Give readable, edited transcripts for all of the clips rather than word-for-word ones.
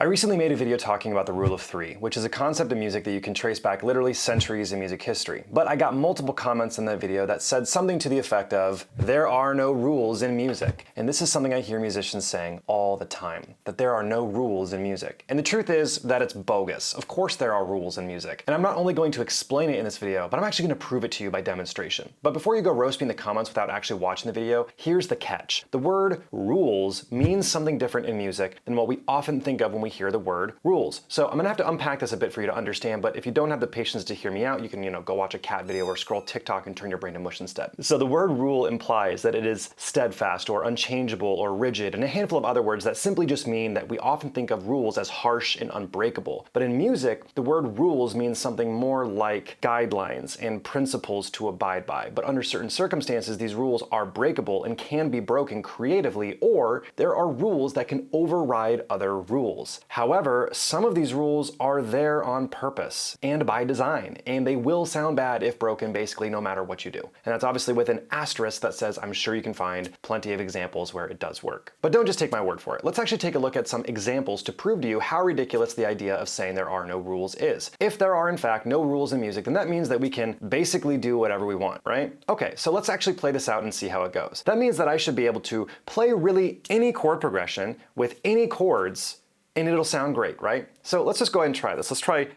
I recently made a video talking about the rule of three, which is a concept of music that you can trace back literally centuries in music history. But I got multiple comments in that video that said something to the effect of, there are no rules in music. And this is something I hear musicians saying all the time, that there are no rules in music. And the truth is that it's bogus. Of course there are rules in music. And I'm not only going to explain it in this video, but I'm actually going to prove it to you by demonstration. But before you go roast me in the comments without actually watching the video, here's the catch. The word rules means something different in music than what we often think of when we hear the word rules. So I'm gonna have to unpack this a bit for you to understand, but if you don't have the patience to hear me out, you can, go watch a cat video or scroll TikTok and turn your brain to mush instead. So the word rule implies that it is steadfast or unchangeable or rigid, and a handful of other words that simply just mean that we often think of rules as harsh and unbreakable. But in music, the word rules means something more like guidelines and principles to abide by. But under certain circumstances, these rules are breakable and can be broken creatively, or there are rules that can override other rules. However, some of these rules are there on purpose and by design, and they will sound bad if broken basically no matter what you do. And that's obviously with an asterisk that says I'm sure you can find plenty of examples where it does work. But don't just take my word for it. Let's actually take a look at some examples to prove to you how ridiculous the idea of saying there are no rules is. If there are in fact no rules in music, then that means that we can basically do whatever we want, right? Okay, so let's actually play this out and see how it goes. That means that I should be able to play really any chord progression with any chords and it'll sound great, right? So let's just go ahead and try this. Let's try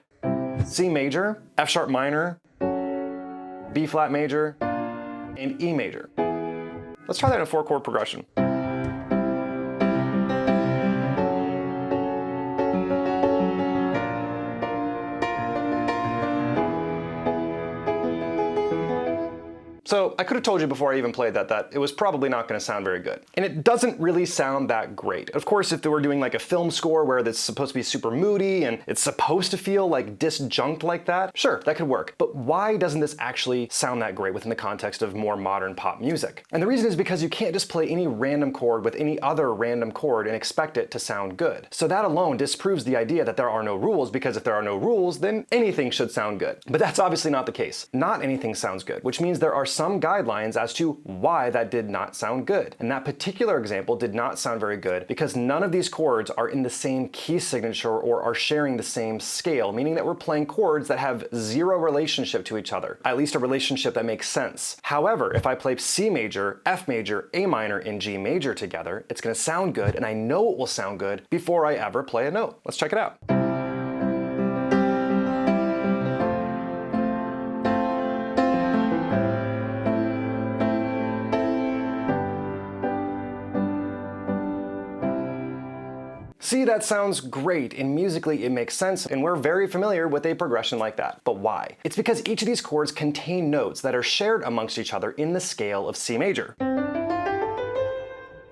C major, F sharp minor, B flat major, and E major. Let's try that in a 4-chord progression. So I could have told you before I even played that it was probably not going to sound very good. And it doesn't really sound that great. Of course, if they were doing like a film score where it's supposed to be super moody and it's supposed to feel like disjunct like that, sure, that could work. But why doesn't this actually sound that great within the context of more modern pop music? And the reason is because you can't just play any random chord with any other random chord and expect it to sound good. So that alone disproves the idea that there are no rules, because if there are no rules, then anything should sound good. But that's obviously not the case. Not anything sounds good, which means there are some guidelines as to why that did not sound good. And that particular example did not sound very good because none of these chords are in the same key signature or are sharing the same scale, meaning that we're playing chords that have zero relationship to each other, at least a relationship that makes sense. However, if I play C major, F major, A minor, and G major together, it's gonna sound good, and I know it will sound good before I ever play a note. Let's check it out. See, that sounds great, and musically it makes sense, and we're very familiar with a progression like that. But why? It's because each of these chords contain notes that are shared amongst each other in the scale of C major.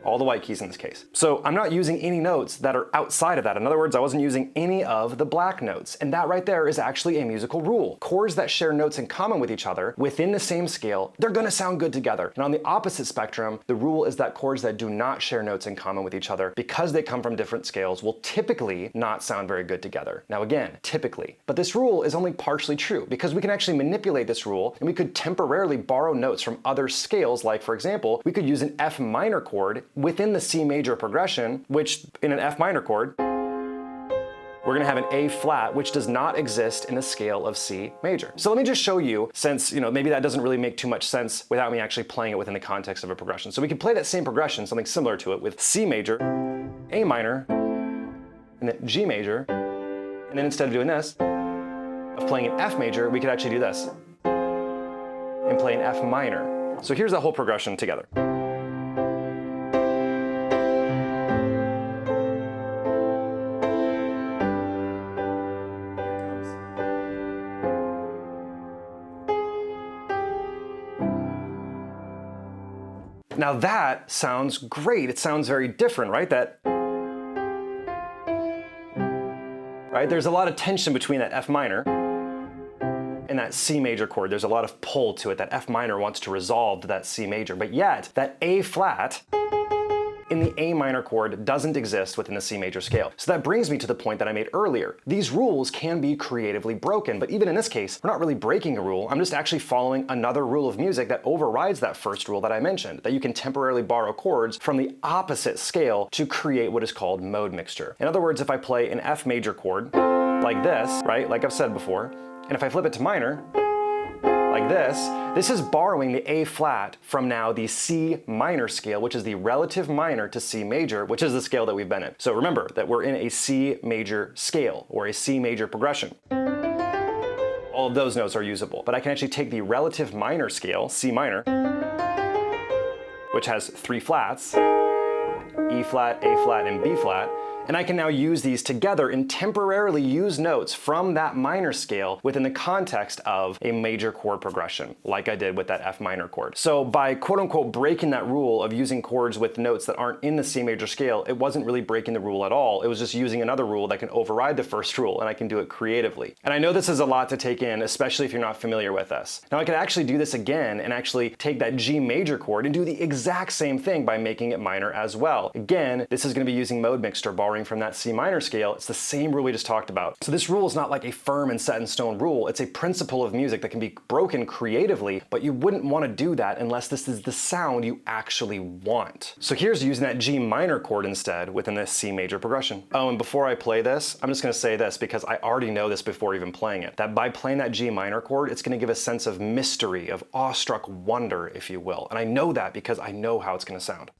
All the white keys in this case. So I'm not using any notes that are outside of that. In other words, I wasn't using any of the black notes. And that right there is actually a musical rule. Chords that share notes in common with each other within the same scale, they're gonna sound good together. And on the opposite spectrum, the rule is that chords that do not share notes in common with each other, because they come from different scales, will typically not sound very good together. Now again, typically. But this rule is only partially true, because we can actually manipulate this rule and we could temporarily borrow notes from other scales. Like for example, we could use an F minor chord within the C major progression, which in an F minor chord, we're gonna have an A flat, which does not exist in the scale of C major. So let me just show you, since maybe that doesn't really make too much sense without me actually playing it within the context of a progression. So we can play that same progression, something similar to it, with C major, A minor, and then G major. And then instead of doing this, of playing an F major, we could actually do this and play an F minor. So here's that whole progression together. Now that sounds great. It sounds very different, right? There's a lot of tension between that F minor and that C major chord. There's a lot of pull to it. That F minor wants to resolve to that C major, but yet that A flat in the A minor chord doesn't exist within the C major scale. So that brings me to the point that I made earlier. These rules can be creatively broken, but even in this case, we're not really breaking a rule. I'm just actually following another rule of music that overrides that first rule that I mentioned, that you can temporarily borrow chords from the opposite scale to create what is called mode mixture. In other words, if I play an F major chord like this, right, like I've said before, and if I flip it to minor, like this is borrowing the A flat from now the C minor scale, which is the relative minor to C major, which is the scale that we've been in. So remember that we're in a C major scale, or a C major progression. All of those notes are usable, but I can actually take the relative minor scale, C minor, which has 3 flats, E flat, A flat, and B flat, and I can now use these together and temporarily use notes from that minor scale within the context of a major chord progression, like I did with that F minor chord. So by quote unquote breaking that rule of using chords with notes that aren't in the C major scale, it wasn't really breaking the rule at all. It was just using another rule that can override the first rule, and I can do it creatively. And I know this is a lot to take in, especially if you're not familiar with this. Now I could actually do this again and actually take that G major chord and do the exact same thing by making it minor as well. Again, this is going to be using mode mixture, borrowing from that C minor scale. It's the same rule we just talked about. So this rule is not like a firm and set in stone rule. It's a principle of music that can be broken creatively, but you wouldn't want to do that unless this is the sound you actually want. So here's using that G minor chord instead within this C major progression. Oh, and before I play this, I'm just going to say this because I already know this before even playing it, that by playing that G minor chord, it's going to give a sense of mystery, of awestruck wonder, if you will. And I know that because I know how it's going to sound.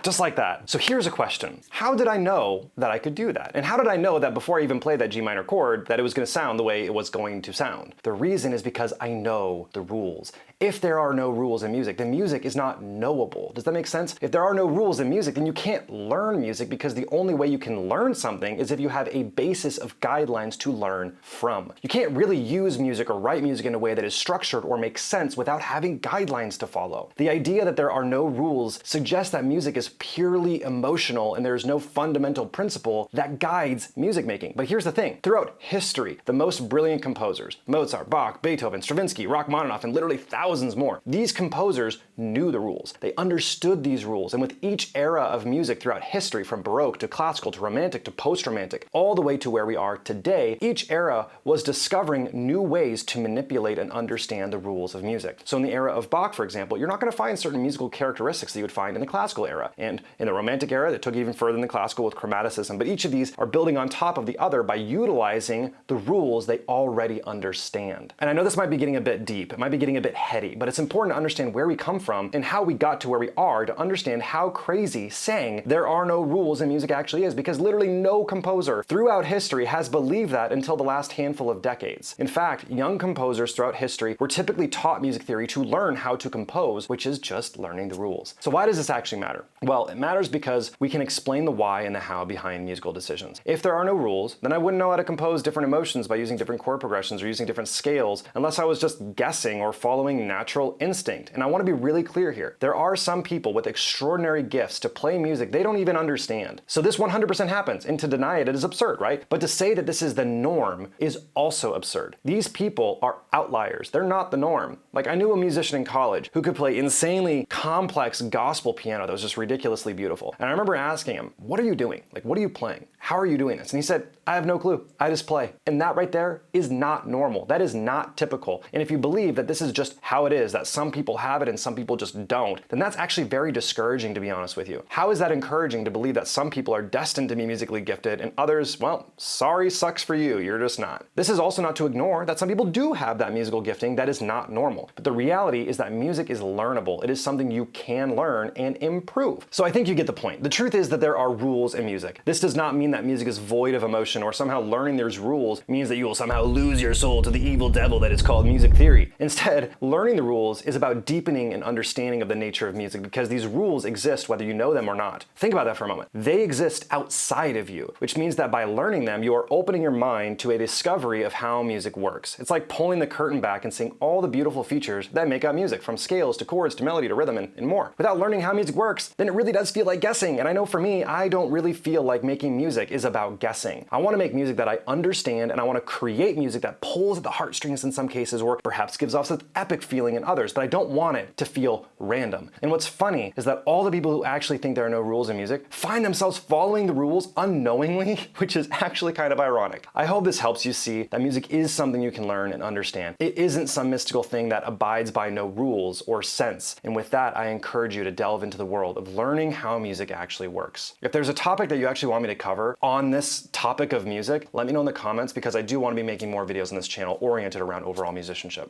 Just like that. So here's a question. How did I know that I could do that? And how did I know that before I even played that G minor chord that it was going to sound the way it was going to sound? The reason is because I know the rules. If there are no rules in music, then music is not knowable. Does that make sense? If there are no rules in music, then you can't learn music, because the only way you can learn something is if you have a basis of guidelines to learn from. You can't really use music or write music in a way that is structured or makes sense without having guidelines to follow. The idea that there are no rules suggests that music is purely emotional and there's no fundamental principle that guides music making. But here's the thing. Throughout history, the most brilliant composers, Mozart, Bach, Beethoven, Stravinsky, Rachmaninoff, and literally thousands more, these composers knew the rules. They understood these rules, and with each era of music throughout history, from Baroque to classical to romantic to post-romantic, all the way to where we are today, each era was discovering new ways to manipulate and understand the rules of music. So in the era of Bach, for example, you're not going to find certain musical characteristics that you would find in the classical era. And in the romantic era, that took even further than the classical with chromaticism. But each of these are building on top of the other by utilizing the rules they already understand. And I know this might be getting a bit deep, it might be getting a bit heady, but it's important to understand where we come from and how we got to where we are to understand how crazy saying there are no rules in music actually is, because literally no composer throughout history has believed that until the last handful of decades. In fact, young composers throughout history were typically taught music theory to learn how to compose, which is just learning the rules. So why does this actually matter? Well, it matters because we can explain the why and the how behind musical decisions. If there are no rules, then I wouldn't know how to compose different emotions by using different chord progressions or using different scales unless I was just guessing or following natural instinct. And I want to be really clear here. There are some people with extraordinary gifts to play music they don't even understand. So this 100% happens, and to deny it is absurd, right? But to say that this is the norm is also absurd. These people are outliers. They're not the norm. Like, I knew a musician in college who could play insanely complex gospel piano that was just ridiculously beautiful. And I remember asking him, what are you doing? Like, what are you playing? How are you doing this? And he said, I have no clue. I just play. And that right there is not normal. That is not typical. And if you believe that this is just how it is, that some people have it and some people just don't, then that's actually very discouraging, to be honest with you. How is that encouraging to believe that some people are destined to be musically gifted and others, well, sorry, sucks for you. You're just not. This is also not to ignore that some people do have that musical gifting that is not normal. But the reality is that music is learnable. It is something you can learn and improve. So I think you get the point. The truth is that there are rules in music. This does not mean that music is void of emotion or somehow learning there's rules means that you will somehow lose your soul to the evil devil that is called music theory. Instead, learning learning the rules is about deepening an understanding of the nature of music because these rules exist whether you know them or not. Think about that for a moment. They exist outside of you, which means that by learning them, you are opening your mind to a discovery of how music works. It's like pulling the curtain back and seeing all the beautiful features that make up music, from scales to chords to melody to rhythm and more. Without learning how music works, then it really does feel like guessing. And I know for me, I don't really feel like making music is about guessing. I want to make music that I understand, and I want to create music that pulls at the heartstrings in some cases, or perhaps gives off this epic feeling in others, but I don't want it to feel random. And what's funny is that all the people who actually think there are no rules in music find themselves following the rules unknowingly, which is actually kind of ironic. I hope this helps you see that music is something you can learn and understand. It isn't some mystical thing that abides by no rules or sense. And with that, I encourage you to delve into the world of learning how music actually works. If there's a topic that you actually want me to cover on this topic of music, let me know in the comments, because I do want to be making more videos on this channel oriented around overall musicianship.